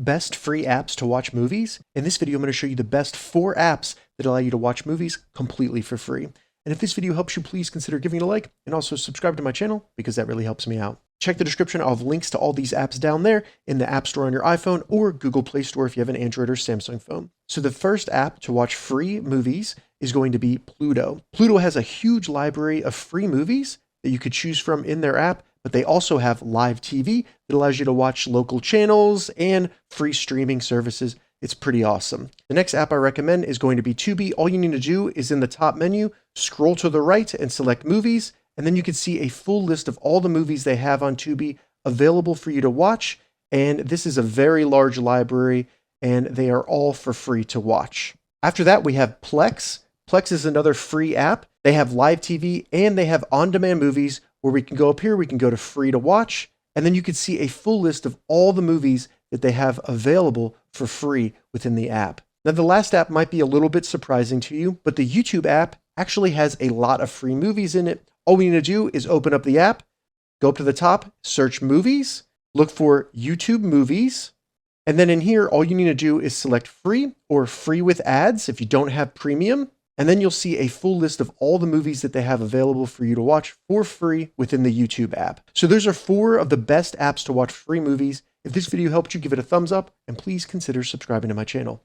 Best free apps to watch movies. In this video, I'm going to show you the best 4 apps that allow you to watch movies completely for free. And if this video helps you, please consider giving it a like and also subscribe to my channel because that really helps me out. Check the description. I'll have links to all these apps down there in the App Store on your iPhone or Google Play Store if you have an Android or Samsung phone. So the first app to watch free movies is going to be Pluto. Pluto has a huge library of free movies that you could choose from in their app, but they also have live TV that allows you to watch local channels and free streaming services. It's pretty awesome. The next app I recommend is going to be Tubi. All you need to do is in the top menu, scroll to the right and select movies, and then you can see a full list of all the movies they have on Tubi available for you to watch. And this is a very large library, and they are all for free to watch. After that, we have Plex. Plex is another free app. They have live TV and they have on-demand movies where we can go up here, we can go to free to watch, and then you can see a full list of all the movies that they have available for free within the app. Now, the last app might be a little bit surprising to you, but the YouTube app actually has a lot of free movies in it. All we need to do is open up the app, go up to the top, search movies, look for YouTube movies, and then in here, all you need to do is select free or free with ads if you don't have premium. And then you'll see a full list of all the movies that they have available for you to watch for free within the YouTube app. So those are 4 of the best apps to watch free movies. If this video helped you, give it a thumbs up and please consider subscribing to my channel.